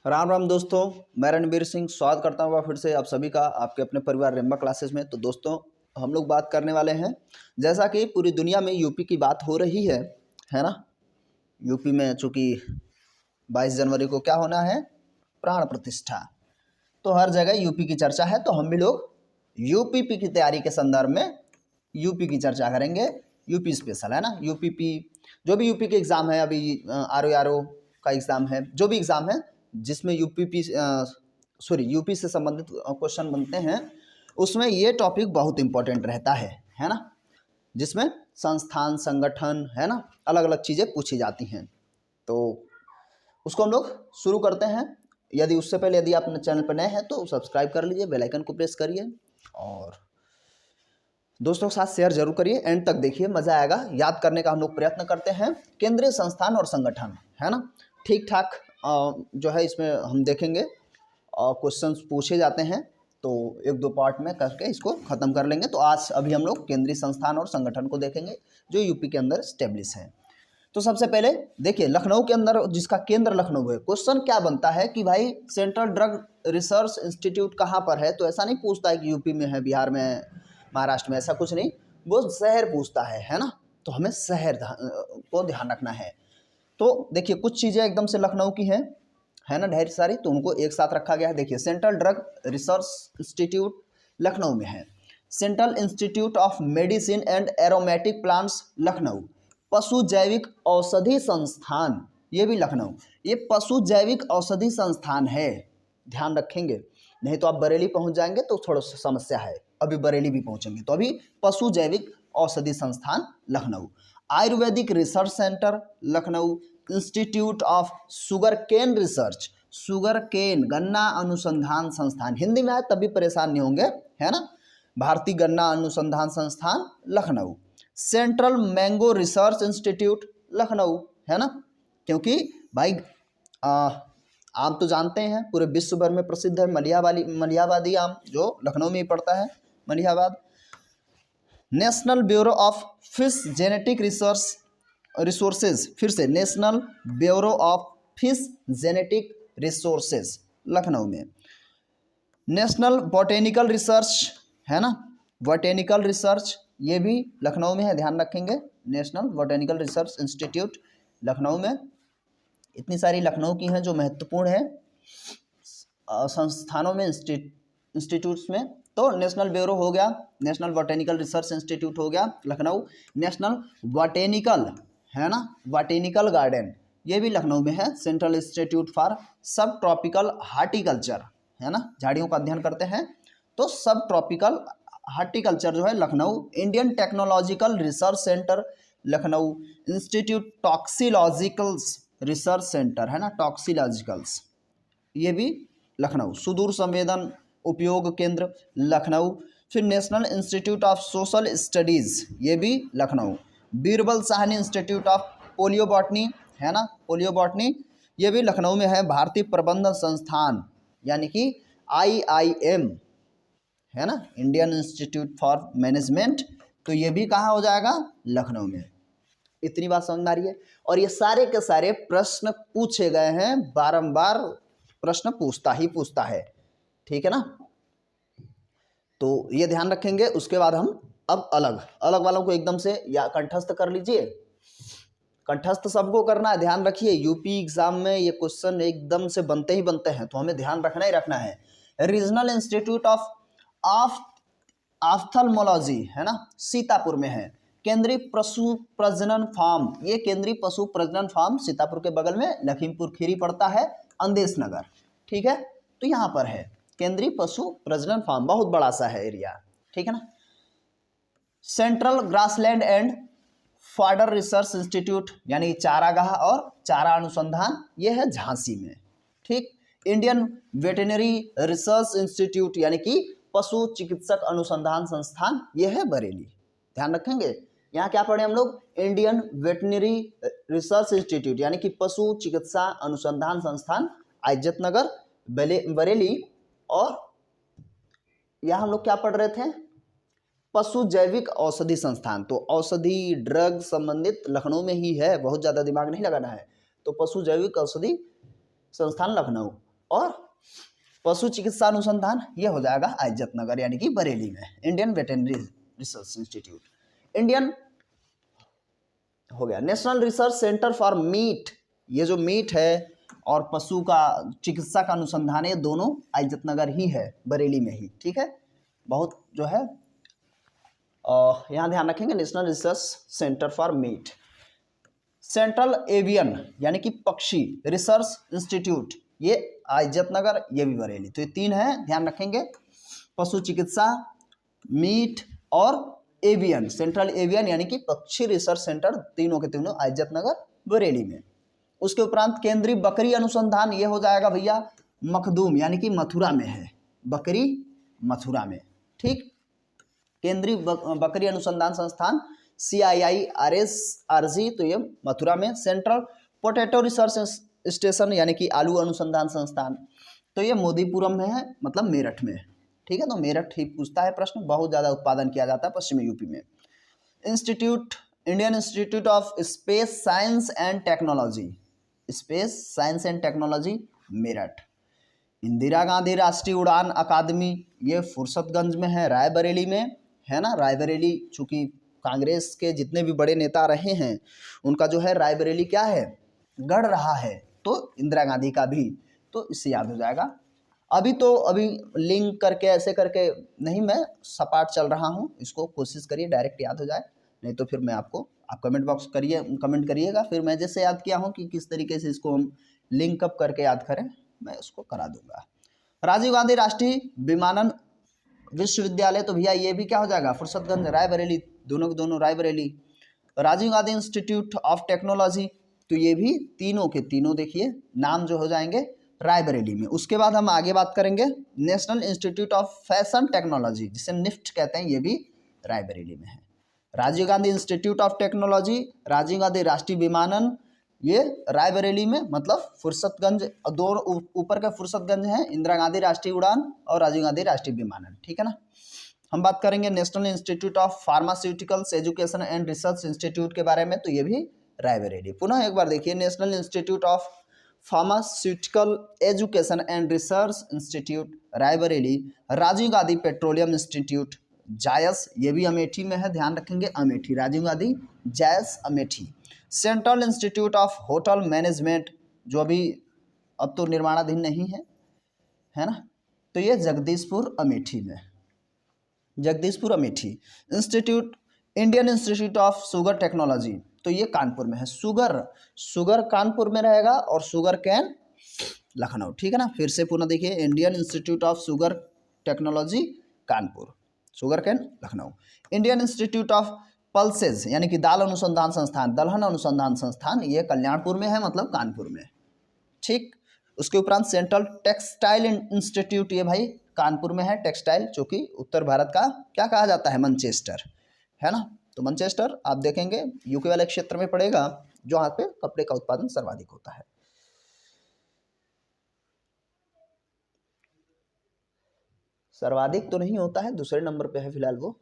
राम राम दोस्तों, मैं रणबीर सिंह स्वागत करता हूँ फिर से आप सभी का आपके अपने परिवार रेम्बा क्लासेस में। तो दोस्तों, हम लोग बात करने वाले हैं, जैसा कि पूरी दुनिया में यूपी की बात हो रही है ना। यूपी में चूँकि 22 जनवरी को क्या होना है, प्राण प्रतिष्ठा। तो हर जगह यूपी की चर्चा है, तो हम भी लोग यूपीपी की तैयारी के संदर्भ में यूपी की चर्चा करेंगे। यूपी स्पेशल है ना, यूपीपी जो भी यूपी के एग्ज़ाम है, अभी आर का एग्ज़ाम है, जो भी एग्ज़ाम है जिसमें यूपी से संबंधित क्वेश्चन बनते हैं, उसमें ये टॉपिक बहुत इंपॉर्टेंट रहता है ना। जिसमें संस्थान, संगठन, है ना, अलग अलग चीज़ें पूछी जाती हैं। तो उसको हम लोग शुरू करते हैं। यदि उससे पहले यदि आप चैनल पर नए हैं तो सब्सक्राइब कर लीजिए, बेल आइकन को प्रेस करिए और दोस्तों के साथ शेयर जरूर करिए। एंड तक देखिए, मज़ा आएगा। याद करने का हम लोग प्रयत्न करते हैं। केंद्रीय संस्थान और संगठन, है ना, ठीक ठाक जो है इसमें हम देखेंगे। क्वेश्चंस पूछे जाते हैं तो एक दो पार्ट में करके इसको ख़त्म कर लेंगे। तो आज अभी हम लोग केंद्रीय संस्थान और संगठन को देखेंगे जो यूपी के अंदर स्टेब्लिश है। तो सबसे पहले देखिए, लखनऊ के अंदर जिसका केंद्र लखनऊ है, क्वेश्चन क्या बनता है कि भाई सेंट्रल ड्रग रिसर्च इंस्टीट्यूट कहाँ पर है। तो ऐसा नहीं पूछता है कि यूपी में है, बिहार में, महाराष्ट्र में, ऐसा कुछ नहीं, वो शहर पूछता है ना। तो हमें शहर को ध्यान रखना है। तो देखिए, कुछ चीज़ें एकदम से लखनऊ की हैं, है ना, ढेर सारी, तो उनको एक साथ रखा गया है। देखिए, central drug research institute Lucknow में है। Central institute of medicine and aromatic plants Lucknow. पशु जैविक औषधि संस्थान, ये भी लखनऊ। ये पशु जैविक औषधि संस्थान है, ध्यान रखेंगे, नहीं तो आप बरेली पहुंच जाएंगे तो थोड़ा सा समस्या है। अभी बरेली भी पहुंचेंगे, तो अभी पशु जैविक औषधि संस्थान लखनऊ। आयुर्वेदिक research centre Lucknow. Institute of sugar cane research, sugar cane गन्ना अनुसंधान संस्थान, हिंदी में आए तभी परेशान नहीं होंगे, है ना। भारतीय गन्ना अनुसंधान संस्थान Lucknow. Central mango research institute Lucknow, है ना, क्योंकि भाई आम तो जानते हैं पूरे विश्व भर में प्रसिद्ध है, मलिहाबादी आम जो लखनऊ में ही पड़ता है, Malihabad. National bureau of fish genetic resources, फिर से national bureau of fish genetic resources Lucknow में। नेशनल बॉटेनिकल रिसर्च, है ना, बॉटेनिकल रिसर्च, ये भी लखनऊ में है, ध्यान रखेंगे। National botanical research institute Lucknow में। इतनी सारी लखनऊ की हैं जो महत्वपूर्ण है संस्थानों में, इंस्टीट्यूट्स में। तो नेशनल ब्यूरो हो गया, नेशनल बॉटेनिकल रिसर्च इंस्टीट्यूट हो गया लखनऊ। नेशनल बॉटेनिकल, है ना, बॉटेनिकल गार्डन, ये भी लखनऊ में है। सेंट्रल इंस्टीट्यूट फॉर सब ट्रॉपिकल हार्टिकल्चर, है ना, झाड़ियों का अध्ययन करते हैं, तो सब ट्रॉपिकल हार्टिकल्चर जो है Lucknow. Indian technological research centre Lucknow. Institute toxicologicals research centre, है ना, टॉक्सिलॉजिकल्स, ये भी लखनऊ। सुदूर संवेदन उपयोग केंद्र लखनऊ। फिर national institute of social studies, ये भी Lucknow. Birbal Sahni institute of polio botany, है ना, पोलियो बॉटनी, ये भी लखनऊ में है। भारतीय प्रबंधन संस्थान यानी कि IIM, है ना, इंडियन इंस्टीट्यूट फॉर मैनेजमेंट, तो ये भी कहाँ हो जाएगा, लखनऊ में। इतनी बात समझ में आ रही है। और ये सारे के सारे प्रश्न पूछे गए हैं, बारंबार प्रश्न पूछता है, ठीक है ना। तो ये ध्यान रखेंगे। उसके बाद हम अब अलग अलग वालों को एकदम से या कंठस्थ कर लीजिए। कंठस्थ सबको करना है, ध्यान रखिए। यूपी एग्जाम में ये क्वेश्चन एकदम से बनते ही बनते हैं, तो हमें ध्यान रखना ही रखना है। रीजनल इंस्टीट्यूट ऑफ ऑफ्थल्मोलॉजी, है ना, सीतापुर में है। केंद्रीय पशु प्रजनन फार्म, ये केंद्रीय पशु प्रजनन फार्म सीतापुर के बगल में लखीमपुर खीरी पड़ता है, अंदेश नगर, ठीक है। तो यहाँ पर है केंद्रीय पशु प्रजनन फार्म, बहुत बड़ा सा है एरिया, ठीक है ना। Central grassland and fodder research institute, यानी चारागाह और चारा अनुसंधान, ये है झांसी में, ठीक। इंडियन वेटेनरी रिसर्च इंस्टीट्यूट, यानी कि पशु चिकित्सक अनुसंधान संस्थान, ये है बरेली, ध्यान रखेंगे। यहाँ क्या पढ़े हम लोग, इंडियन वेटनरी रिसर्च इंस्टीट्यूट, यानी कि पशु चिकित्सा अनुसंधान संस्थान, इज्जत नगर, बरेली। और यहाँ हम लोग क्या पढ़ रहे थे, पशु जैविक औषधि संस्थान। तो औषधि ड्रग संबंधित लखनऊ में ही है, बहुत ज़्यादा दिमाग नहीं लगाना है। तो पशु जैविक औषधि संस्थान लखनऊ। और पशु चिकित्सा अनुसंधान ये हो जाएगा इज्जत नगर यानी कि बरेली में, Indian veterinary research institute. Indian हो गया national research centre for meet, ये जो मीट है और पशु का चिकित्सा का अनुसंधान ये दोनों इज्जत नगर ही है, बरेली में ही, ठीक है। बहुत जो है यहाँ ध्यान रखेंगे, national research centre for meet. Central avian यानी कि पक्षी रिसर्च इंस्टीट्यूट ये इज्जत नगर, ये भी बरेली। तो ये तीन है, ध्यान रखेंगे, पशु चिकित्सा, मीट और एवियन, सेंट्रल एवियन यानी कि पक्षी रिसर्च सेंटर, तीनों के तीनों इज्जत नगर बरेली में। उसके उपरांत केंद्रीय बकरी अनुसंधान ये हो जाएगा भैया मखदूम यानी कि मथुरा में है, बकरी मथुरा में, ठीक। केंद्रीय बकरी अनुसंधान संस्थान CIIRSRG तो ये मथुरा में। सेंट्रल पोटैटो रिसर्च स्टेशन यानी कि आलू अनुसंधान संस्थान तो ये मोदीपुरम में है, मतलब मेरठ में, ठीक है। तो मेरठ ही पूछता है प्रश्न, बहुत ज़्यादा उत्पादन किया जाता है पश्चिमी यूपी में। Institute, Indian institute of space science and technology, space science and technology Meerut. Indira Gandhi राष्ट्रीय उड़ान अकादमी ये फुर्सतगंज में है, रायबरेली में है ना। रायबरेली चूँकि कांग्रेस के जितने भी बड़े नेता रहे हैं उनका जो है रायबरेली क्या है, गढ़ रहा है, तो इंदिरा गांधी का भी, तो इससे याद हो जाएगा। अभी लिंक करके ऐसे करके नहीं, मैं सपाट चल रहा हूँ, इसको कोशिश करिए डायरेक्ट याद हो जाए, नहीं तो फिर मैं आपको, आप कमेंट बॉक्स करिए, कमेंट करिएगा, फिर मैं जैसे याद किया हूँ कि किस तरीके से इसको हम लिंक अप करके याद करें, मैं उसको करा दूंगा। राजीव गांधी राष्ट्रीय विमानन विश्वविद्यालय तो भैया ये भी क्या हो जाएगा, फुर्सतगंज, रायबरेली, दोनों के दोनों Raebareli. Rajiv Gandhi institute of technology तो ये भी तीनों के तीनों देखिए नाम जो हो जाएंगे रायबरेली में। उसके बाद हम आगे बात करेंगे national institute of fashion technology जिसे निफ्ट कहते हैं, ये भी रायबरेली में है। Rajiv Gandhi institute of technology, Rajiv Gandhi राष्ट्रीय विमानन ये रायबरेली में, मतलब फुर्सतगंज, दो ऊपर का फुर्सतगंज है, इंदिरा गांधी राष्ट्रीय उड़ान और राजीव गांधी राष्ट्रीय विमानन, ठीक है ना। हम बात करेंगे national institute of pharmaceuticals education and research institute के बारे में, तो ये भी रायबरेली। पुनः एक बार देखिए, national institute of pharmaceutical education and research institute Raebareli. Rajiv Gandhi petroleum institute Jais, ये भी अमेठी में है, ध्यान रखेंगे Amethi, Rajiv Gandhi Jais Amethi. Central institute of hotel management जो अभी अब तो निर्माणाधीन नहीं है ना, तो ये जगदीशपुर अमेठी में, Jagdishpur Amethi. Institute, Indian institute of sugar technology तो ये कानपुर में है, शुगर कानपुर में रहेगा और शुगर कैन लखनऊ, ठीक है ना। फिर से पुनः देखिए, Indian institute of sugar technology Kanpur, sugar cane Lucknow. Indian institute of pulses यानी कि दाल अनुसंधान संस्थान, दलहन अनुसंधान संस्थान ये कल्याणपुर में है, मतलब कानपुर में, ठीक। उसके उपरांत सेंट्रल टेक्सटाइल इंस्टीट्यूट ये भाई कानपुर में है, टेक्सटाइल जो कि उत्तर भारत का क्या कहा जाता है, मैनचेस्टर, है ना। तो मैनचेस्टर आप देखेंगे यूके वाले क्षेत्र में पड़ेगा, जहाँ पे कपड़े का उत्पादन सर्वाधिक होता है। सर्वाधिक तो नहीं होता है, दूसरे नंबर पे है फिलहाल, वो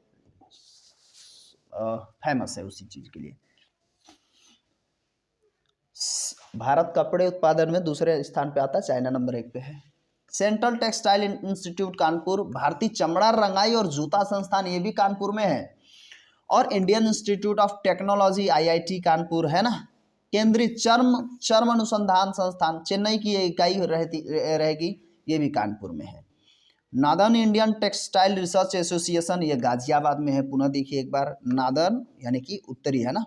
फेमस है उसी चीज के लिए। भारत कपड़े उत्पादन में दूसरे स्थान पे आता है, चाइना नंबर 1 पे है। सेंट्रल टेक्सटाइल इंस्टीट्यूट कानपुर, भारतीय चमड़ा रंगाई और जूता संस्थान ये भी कानपुर में है, और Indian institute of technology IIT Kanpur है ना। केंद्रीय चर्म अनुसंधान संस्थान चेन्नई की इकाई रहेगी, ये भी कानपुर में है। Northern Indian textile research association ये गाजियाबाद में है, पुनः देखिए एक बार, नादर्न यानी कि उत्तरी है ना,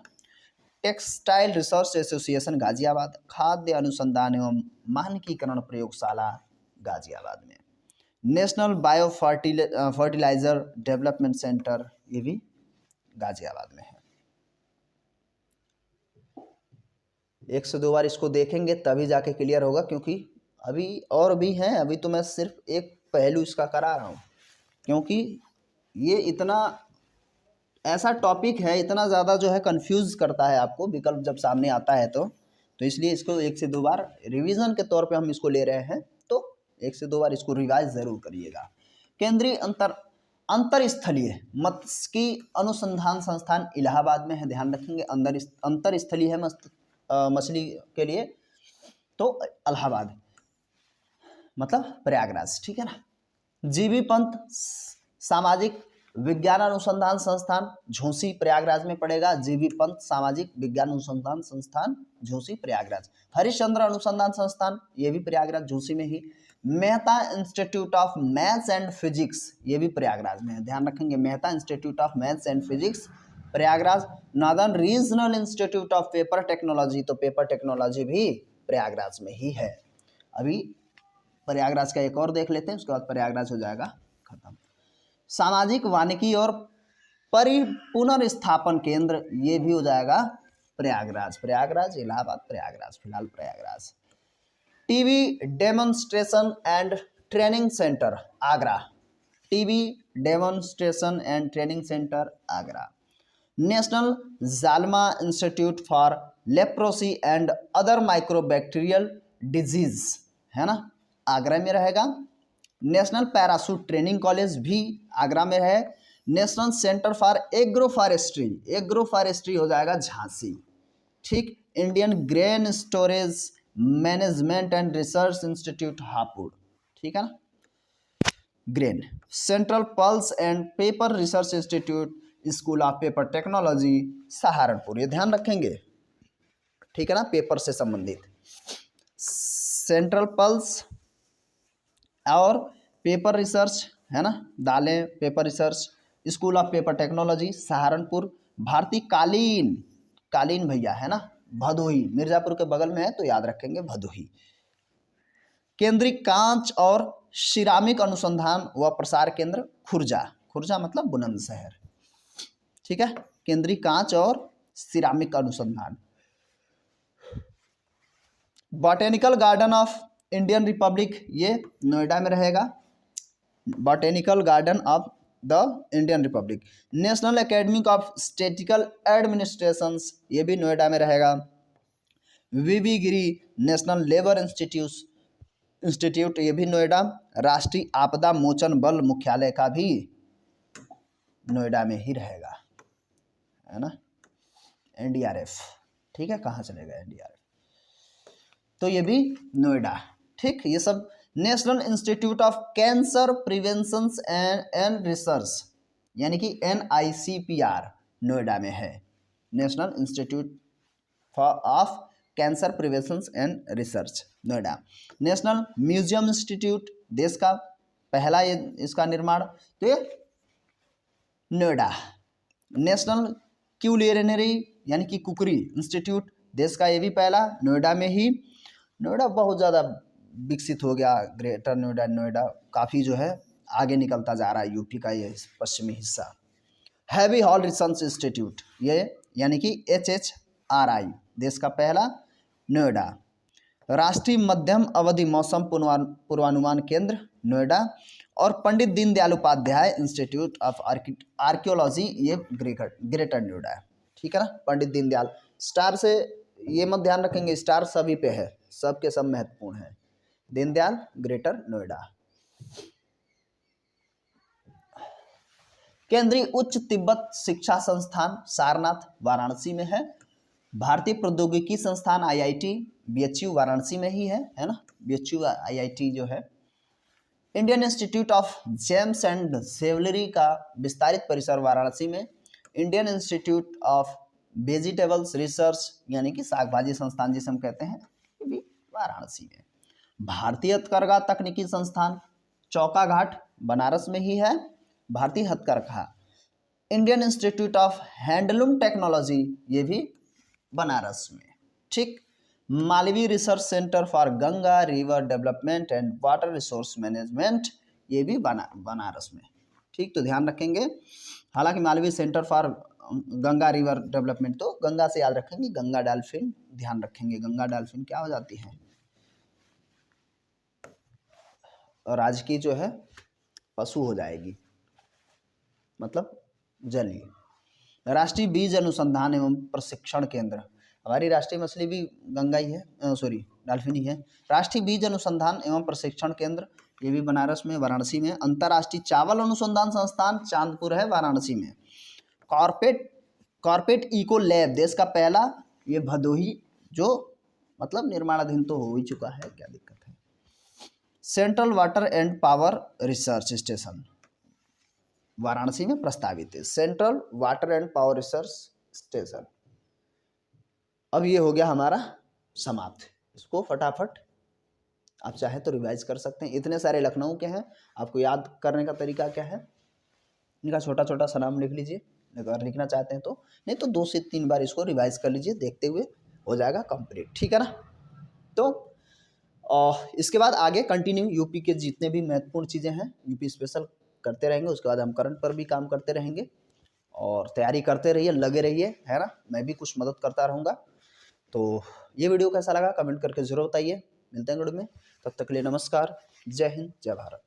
टेक्सटाइल रिसर्च एसोसिएशन गाजियाबाद। खाद्य अनुसंधान एवं मानकीकरण प्रयोगशाला गाजियाबाद में। National bio fertiliser development centre ये भी गाजियाबाद में है। 1 से 2 बार इसको देखेंगे तभी जाके क्लियर होगा, क्योंकि अभी और भी हैं, अभी तो मैं सिर्फ एक पहलू इसका करा रहा हूँ, क्योंकि ये इतना ऐसा टॉपिक है, इतना ज़्यादा जो है कंफ्यूज करता है आपको विकल्प जब सामने आता है, तो इसलिए इसको 1 से 2 बार रिवीजन के तौर पे हम इसको ले रहे हैं, तो 1 से 2 बार इसको रिवाइज ज़रूर करिएगा। केंद्रीय अंतरस्थलीय मत्स्यिकी अनुसंधान संस्थान इलाहाबाद में है, ध्यान रखेंगे, अंतरस्थलीय है मछली के लिए, तो इलाहाबाद। मतलब प्रयागराज, ठीक है ना। जीबी पंत सामाजिक विज्ञान अनुसंधान संस्थान झूसी प्रयागराज में पड़ेगा। जीबी पंत सामाजिक विज्ञान अनुसंधान संस्थान झूसी प्रयागराज। हरिश्चंद्र अनुसंधान संस्थान ये भी प्रयागराज झूसी में ही। Mehta institute of maths and physics ये भी प्रयागराज में है, ध्यान रखेंगे। Mehta institute of maths and physics Prayagraj. Northern regional institute of paper technology, तो पेपर टेक्नोलॉजी भी प्रयागराज में ही है। अभी प्रयागराज का एक और देख लेते हैं, उसके बाद प्रयागराज हो जाएगा खत्म। सामाजिक वानिकी और पुनर्स्थापन केंद्र ये भी हो जाएगा प्रयागराज। प्रयागराज, इलाहाबाद, प्रयागराज, फिलहाल Prayagraj. TB demonstration and training centre Agra. TB demonstration and training centre Agra. National JALMA institute for leprosy and other microbacterial disease है ना, आगरा में रहेगा। नेशनल पैराशूट ट्रेनिंग कॉलेज भी आगरा में है। National centre for agroforestry, agroforestry हो जाएगा झांसी, ठीक। Indian grain storage management and research institute Hapur, ठीक है ना, grain. Central pulse and paper research institute school of paper technology Saharanpur, ये ध्यान रखेंगे, ठीक है ना, पेपर से संबंधित। सेंट्रल पल्स और पेपर रिसर्च है ना, दालें paper research school of paper technology Saharanpur. भारतीय कालीन, कालीन भैया है ना, भदोही, मिर्जापुर के बगल में है तो याद रखेंगे भदोही। केंद्रीय कांच और सिरामिक अनुसंधान व प्रसार केंद्र खुर्जा, खुर्जा मतलब बुलंदशहर, ठीक है। केंद्रीय कांच और सिरामिक अनुसंधान। Botanical garden of Indian Republic ये नोएडा में रहेगा, botanical garden of the Indian Republic. National academy of statistical administrations ये भी नोएडा में रहेगा। वीवी गिरी नेशनल लेबर इंस्टीट्यूट ये भी नोएडा। राष्ट्रीय आपदा मोचन बल मुख्यालय का भी नोएडा में ही रहेगा, है ना। एनडीआरएफ, ठीक है, कहाँ चलेगा एनडीआरएफ, तो ये भी नोएडा, ठीक। ये सब national institute of cancer prevention and research यानी कि NICPR नोएडा में है। National institute of cancer prevention and research Noida. National museum institute देश का पहला ये इसका निर्माण तो ये नोएडा। नेशनल क्यूलिनरी यानी कि कुकरी इंस्टीट्यूट देश का ये भी पहला नोएडा में ही। नोएडा बहुत ज़्यादा विकसित हो गया, ग्रेटर नोएडा, नोएडा काफ़ी जो है आगे निकलता जा रहा है, यूपी का ये पश्चिमी हिस्सा। हैवी हॉल रिसर्च इंस्टीट्यूट ये यानी कि HHRI देश का पहला नोएडा। राष्ट्रीय मध्यम अवधि मौसम पूर्वानुमान केंद्र नोएडा। और Pandit Deendayal Upadhyay institute of archaeology ये ग्रेटर नोएडा है, ठीक है ना। पंडित दीनदयाल स्टार से ये मत ध्यान रखेंगे, स्टार सभी पे है, सब के सब महत्वपूर्ण है। दीनदयाल ग्रेटर नोएडा। केंद्रीय उच्च तिब्बत शिक्षा संस्थान सारनाथ वाराणसी में है। भारतीय प्रौद्योगिकी संस्थान IIT BHU वाराणसी में ही है ना, BHU IIT जो है। Indian institute of James and jewellery का विस्तारित परिसर वाराणसी में। Indian institute of vegetables research यानी कि साग भाजी संस्थान जिसे हम कहते हैं ये भी वाराणसी में। भारतीय हथकरघा तकनीकी संस्थान चौकाघाट बनारस में ही है। भारतीय हथकरघा। Indian institute of handloom technology ये भी बनारस में, ठीक। Malviya research centre for Ganga river development and water resource management ये भी बनारस में, ठीक। तो ध्यान रखेंगे, हालांकि Malviya centre for Ganga river development तो गंगा से याद रखेंगे, गंगा डॉल्फिन ध्यान रखेंगे, गंगा डॉल्फिन क्या हो जाती है, और आज की जो है पशु हो जाएगी, मतलब जलीय। राष्ट्रीय बीज अनुसंधान एवं प्रशिक्षण केंद्र, हमारी राष्ट्रीय मछली भी गंगा ही है, सॉरी डॉल्फिन ही है। राष्ट्रीय बीज अनुसंधान एवं प्रशिक्षण केंद्र ये भी बनारस में, वाराणसी में। अंतर्राष्ट्रीय चावल अनुसंधान संस्थान चांदपुर है, वाराणसी में। कॉर्पेट इको लैब देश का पहला ये भदोही, जो मतलब निर्माणाधीन तो हो ही चुका है, क्या दिक्कत है। Central water and power research station Varanasi में प्रस्तावित है, central water and power research station. अब ये हो गया हमारा समाप्त। इसको फटाफट आप चाहे तो रिवाइज कर सकते हैं। इतने सारे लखनऊ के हैं, आपको याद करने का तरीका क्या है, इनका छोटा छोटा सा नाम लिख लीजिए अगर लिखना चाहते हैं तो, नहीं तो 2 से 3 बार इसको रिवाइज कर लीजिए, देखते हुए हो जाएगा कंप्लीट, ठीक है ना। तो इसके बाद आगे कंटिन्यू यूपी के जितने भी महत्वपूर्ण चीज़ें हैं यूपी स्पेशल करते रहेंगे। उसके बाद हम करंट पर भी काम करते रहेंगे और तैयारी करते रहिए, लगे रहिए, है ना। मैं भी कुछ मदद करता रहूँगा। तो ये वीडियो कैसा लगा कमेंट करके ज़रूर बताइए। मिलते हैं वीडियो में, तब तक के लिए नमस्कार, जय हिंद, जय भारत।